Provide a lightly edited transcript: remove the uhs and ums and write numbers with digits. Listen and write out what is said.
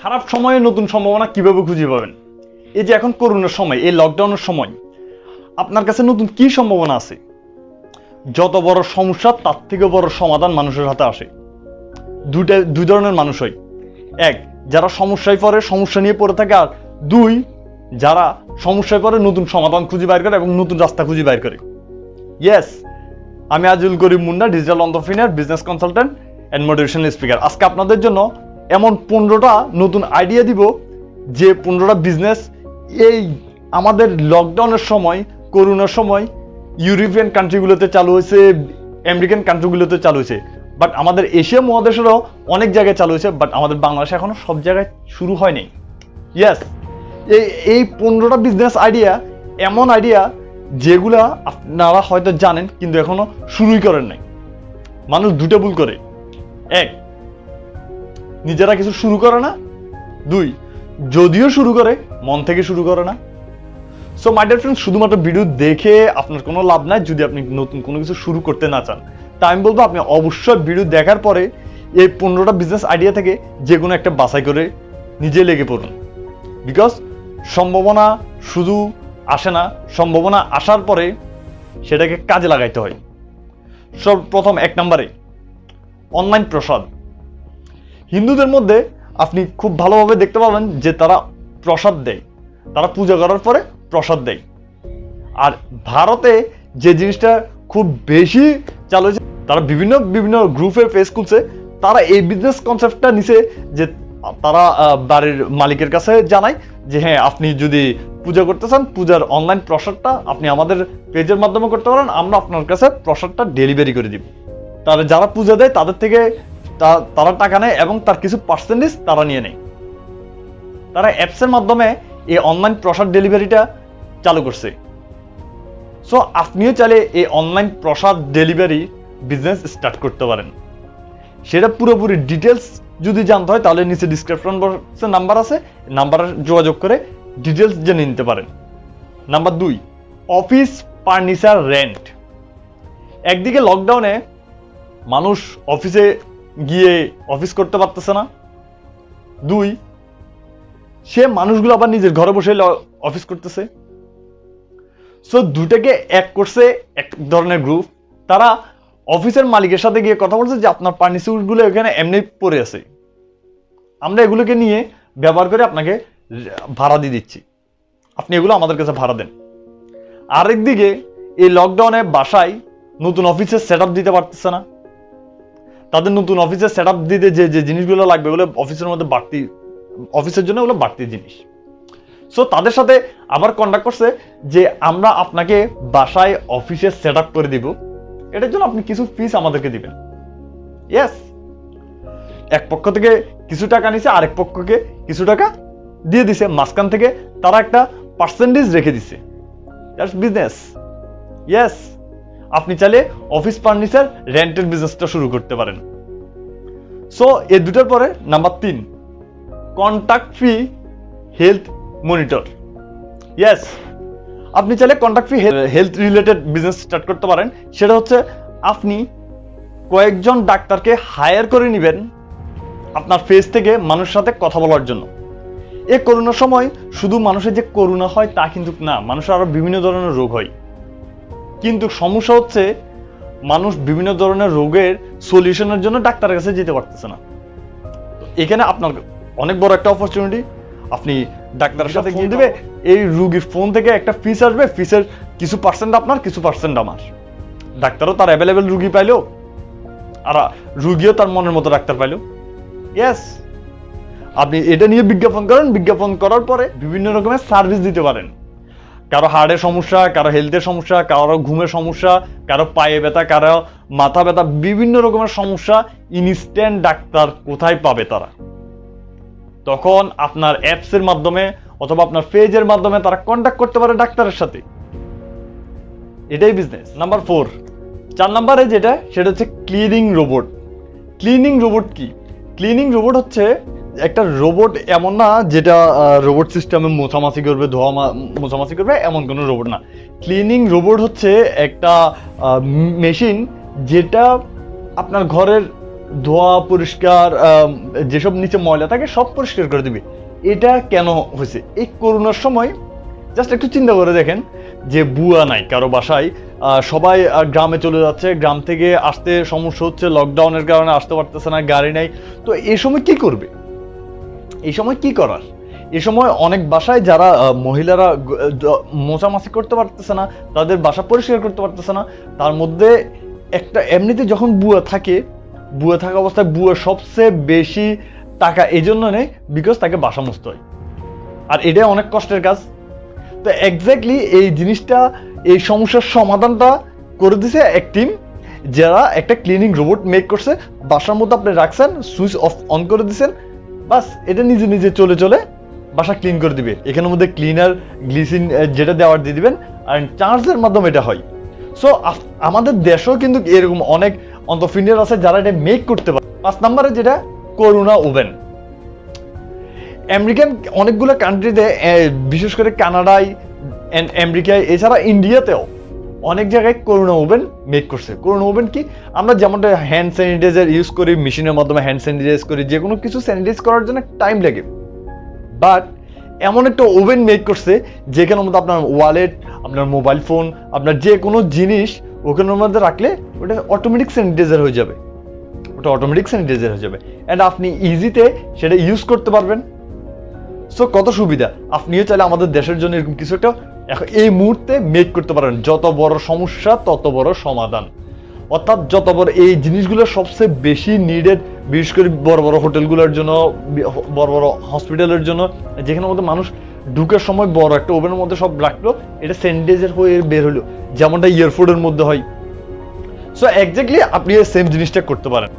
খারাপ সময়ে নতুন সম্ভাবনা কিভাবে খুঁজে পাবেন? এই যে এখন করোনার সময়, এই লকডাউনের সময় আপনার কাছে নতুন কি সম্ভাবনা আছে? যত বড় সমস্যা তার থেকে বড় সমাধান মানুষের হাতে আসে। দুই ধরনের মানুষ হয়। এক, যারা সমস্যায় পড়ে, সমস্যা নিয়ে পড়ে থাকে। আর দুই, যারা সমস্যায় পড়ে নতুন সমাধান খুঁজে বাইর করে এবং নতুন রাস্তা খুঁজে বাইর করে। ইয়েস, আমি Azizul Karim Munna, digital entrepreneur, business consultant and motivational speaker. আজকে আপনাদের জন্য এমন 15টা নতুন আইডিয়া দিব, যে 15টা বিজনেস এই আমাদের লকডাউনের সময়, করোনার সময় ইউরোপিয়ান কান্ট্রিগুলোতে চালু হয়েছে, আমেরিকান কান্ট্রিগুলোতে চালু হয়েছে, বাট আমাদের এশিয়া মহাদেশেরও অনেক জায়গায় চালু হয়েছে, বাট আমাদের বাংলাদেশে এখনো সব জায়গায় শুরু হয়নি। ইয়েস, এই 15টা বিজনেস আইডিয়া এমন আইডিয়া যেগুলা আপনারা হয়তো জানেন কিন্তু এখনো শুরুই করেন নাই। মানুষ দুটো ভুল করে। এক, নিজেরা কিছু শুরু করে না। দুই, যদিও শুরু করে মন থেকে শুরু করে না। সো মাই ডিয়ার ফ্রেন্ডস, শুধুমাত্র ভিডিও দেখে আপনার কোনো লাভ নাই যদি আপনি নতুন কোনো কিছু শুরু করতে না চান। তাই আমি বলবো আপনি অবশ্যই ভিডিও দেখার পরে এই 15টা বিজনেস আইডিয়া থেকে যে কোনো একটা বাছাই করে নিজে লেগে পড়ুন। বিকজ সম্ভাবনা শুধু আসে না, সম্ভাবনা আসার পরে সেটাকে কাজে লাগাইতে হয়। সর্বপ্রথম 1 নম্বরে অনলাইন প্রসাদ। হিন্দুদের মধ্যে আপনি খুব ভালোভাবে দেখতে পাবেন যে তারা প্রসাদ দেয়, তারা পূজা করার পরে প্রসাদ দেয়। আর ভারতে যে জিনিসটা খুব বেশি চালু হয়েছে, তারা বিভিন্ন গ্রুপের পেজ খুলছে, তারা এই বিজনেস কনসেপ্টটা নিছে যে তারা বাড়ির মালিকের কাছে জানায় যে হ্যাঁ, আপনি যদি পূজা করতে চান, পূজার অনলাইন প্রসাদটা আপনি আমাদের পেজের মাধ্যমে করতে পারেন, আমরা আপনার কাছে প্রসাদটা ডেলিভারি করে দিব। তারা যারা পূজা দেয় তাদের থেকে তারা টাকা নেয় এবং তার কিছু পার্সেন্টেজ তারা নিয়ে নেয়। তারা অ্যাপসের মাধ্যমে এই অনলাইন প্রসাদ ডেলিভারিটা চালু করছে। সো আপনিও চাইলে এই অনলাইন প্রসাদ ডেলিভারি বিজনেস স্টার্ট করতে পারেন। সেটা পুরোপুরি ডিটেলস যদি জানতে হয় তাহলে নিচে ডিসক্রিপশন বক্সে নাম্বার আছে, নাম্বারে যোগাযোগ করে ডিটেলস জেনে নিতে পারেন। Number 2, office furniture rent. একদিকে লকডাউনে মানুষ অফিসে গিয়ে অফিস করতে পারতেছে না। 2, সে মানুষগুলো আবার নিজের ঘরে বসে অফিস করতেছে। সো দুটাকে এক করছে এক ধরনের গ্রুপ। তারা অফিসের মালিকের সাথে গিয়ে কথা বলছে যে আপনার ফার্নিচার গুলো এখানে এমনি পড়ে আছে, আমরা এগুলোকে নিয়ে ব্যবহার করে আপনাকে ভাড়া দিয়ে দিচ্ছি, আপনি এগুলো আমাদের কাছে ভাড়া দেন। আরেকদিকে এই লকডাউনে বাসায় নতুন অফিসের সেট আপ দিতে পারতেছে না। তাদের নতুন অফিসের সেট আপ দিতে যে জিনিসগুলো লাগবে ওগুলো অফিসের মধ্যে বাড়তি, অফিসের জন্য ওগুলো বাড়তি জিনিস। সো তাদের সাথে আবার কন্ট্যাক্ট করছে যে আমরা আপনাকে বাসায় অফিসের সেট আপ করে দিব, এটার জন্য আপনি কিছু ফিস আমাদেরকে দিবেন। ইয়েস, এক পক্ষ থেকে কিছু টাকা নিছে, আরেক পক্ষকে কিছু টাকা দিয়ে দিছে, মাঝখান থেকে তারা একটা পার্সেন্টেজ রেখে দিছে। That's business. ইয়েস, আপনি চাইলে অফিস ফার্নিচার রেন্টের বিজনেসটা শুরু করতে পারেন। সো এই দুটোর পরে number 3, contact free health monitor. Yes, আপনি চাইলে contact free health related business start করতে পারেন। সেটা হচ্ছে আপনি কয়েকজন ডাক্তারকে হায়ার করে নেবেন আপনার ফেস থেকে মানুষের সাথে কথা বলার জন্য। এই করোনার সময় শুধু মানুষের যে করোনা হয় তা কিন্তু না, মানুষের আরো বিভিন্ন ধরনের রোগ হয়। কিন্তু সমস্যা হচ্ছে মানুষ বিভিন্ন ধরনের রোগের সলিউশনের জন্য ডাক্তারের কাছে যেতে পারতেছে না। এখানে আপনার অনেক বড় একটা অপরচুনিটি। আপনি ডাক্তারের সাথে গিয়ে দিবে, এই রোগীর ফোন থেকে একটা ফিস আসবে, ফিসের কিছু পার্সেন্ট আপনার, কিছু পার্সেন্ট আমার। ডাক্তারও তার অ্যাভেলেবেল রুগী পাইলো, আর রুগীও তার মনের মতো ডাক্তার পাইলো। ইয়েস, আপনি এটা নিয়ে বিজ্ঞাপন করেন, বিজ্ঞাপন করার পরে বিভিন্ন রকমের সার্ভিস দিতে পারেন। কারো হার্টের সমস্যা, কারো হেলথের সমস্যা, কারো ঘুমের সমস্যা, কারো পায়ে ব্যথা, কারো মাথা ব্যথা, বিভিন্ন রকমের সমস্যা ইনস্ট্যান্ট ডাক্তার কোথায় পাবে তারা? তখন আপনার অ্যাপসের মাধ্যমে অথবা আপনার পেজের মাধ্যমে তারা কন্ট্যাক্ট করতে পারে ডাক্তারের সাথে। এটাই বিজনেস। নাম্বার 4 নম্বরে যেটা, সেটা হচ্ছে ক্লিনিং রোবট। ক্লিনিং রোবট কি? ক্লিনিং রোবট হচ্ছে একটা রোবট, এমন না যেটা রোবট সিস্টেমে মোছামাছি করবে, মোছামাছি করবে, এমন কোনো রোবট না। ক্লিনিং রোবট হচ্ছে একটা মেশিন যেটা আপনার ঘরের ধোয়া পরিষ্কার, যেসব নিচে ময়লা থাকে সব পরিষ্কার করে দিবে। এটা কেন হয়েছে? এই করোনার সময় জাস্ট একটু চিন্তা করে দেখেন যে বুয়া নাই কারো বাসায়, সবাই গ্রামে চলে যাচ্ছে, গ্রাম থেকে আসতে সমস্যা হচ্ছে, লকডাউনের কারণে আসতে পারতেছে না, গাড়ি নাই। তো এই সময় কি করবে? এই সময় কি করার? এই সময় অনেক বাসায় যারা মহিলারা মোছামাছি করতে পারতেছে না, তাদের বাসা পরিষ্কার করতে পারতেছে না, তার মধ্যে একটা এমনিতে যখন বুয়া থাকে, বুয়া থাকা অবস্থায় বুয়া সবচেয়ে বেশি টাকা এই জন্য নেয় বিকজ তাকে বাসা মুছতে হয়, আর এটাই অনেক কষ্টের কাজ। তো এক্স্যাক্টলি এই জিনিসটা, এই সমস্যার সমাধানটা করে দিছে এক টিম, যারা একটা ক্লিনিং রোবট মেক করছে। বাসার মধ্যে আপনি রাখছেন, সুইচ অফ অন করে দিচ্ছেন, বাস এটা নিজে নিজে চলে চলে বাসা ক্লিন করে দিবে। এখানের মধ্যে ক্লিনার, গ্লিসিন যেটা দেওয়ার দিয়ে দিবেন, আর চার্জের মাধ্যমে এটা হয়। সো আমাদের দেশেও কিন্তু এরকম অনেক অন্টারপ্রেনিউর আছে যারা এটা মেক করতে পারে। 5 নম্বরে যেটা, করোনা ওভেন। আমেরিকান অনেকগুলো কান্ট্রিতে, বিশেষ করে কানাডায়, আমেরিকায়, এছাড়া ইন্ডিয়াতেও অনেক জায়গায় করোনা ওভেন মেক করছে। করোনা ওভেন কি? আমরা যেমনটা হ্যান্ড স্যানিটাইজার ইউজ করি, মেশিনের মাধ্যমে হ্যান্ড স্যানিটাইজ করি, যে কোনো কিছু স্যানিটাইজ করার জন্য টাইম লাগে, বাট এমন একটা ওভেন মেক করছে যেখানের মধ্যে আপনার ওয়ালেট, আপনার মোবাইল ফোন, আপনার যে কোনো জিনিস ওখানের মধ্যে রাখলে ওটা অটোমেটিক স্যানিটাইজার হয়ে যাবে, ওটা অটোমেটিক স্যানিটাইজার হয়ে যাবে, অ্যান্ড আপনি ইজিতে সেটা ইউজ করতে পারবেন। সো কত সুবিধা! আপনিও চাইলে আমাদের দেশের জন্য এরকম কিছু একটা এখন এই মুহূর্তে মেক করতে পারেন। যত বড় সমস্যা তত বড় সমাধান, অর্থাৎ যত বড় এই জিনিসগুলো সবচেয়ে বেশি নিডেড, বিশেষ করে বড় বড় হোটেলগুলোর জন্য, বড় বড় হসপিটালের জন্য, যেখানের মধ্যে মানুষ ঢুকার সময় বড় একটা ওভেনের মধ্যে সব রাখলো, এটা স্যানিটাইজার হয়ে বের হলো, যেমনটা এয়ারপোর্টের মধ্যে হয়। সো এক্স্যাক্টলি আপনি সেম জিনিসটা করতে পারেন।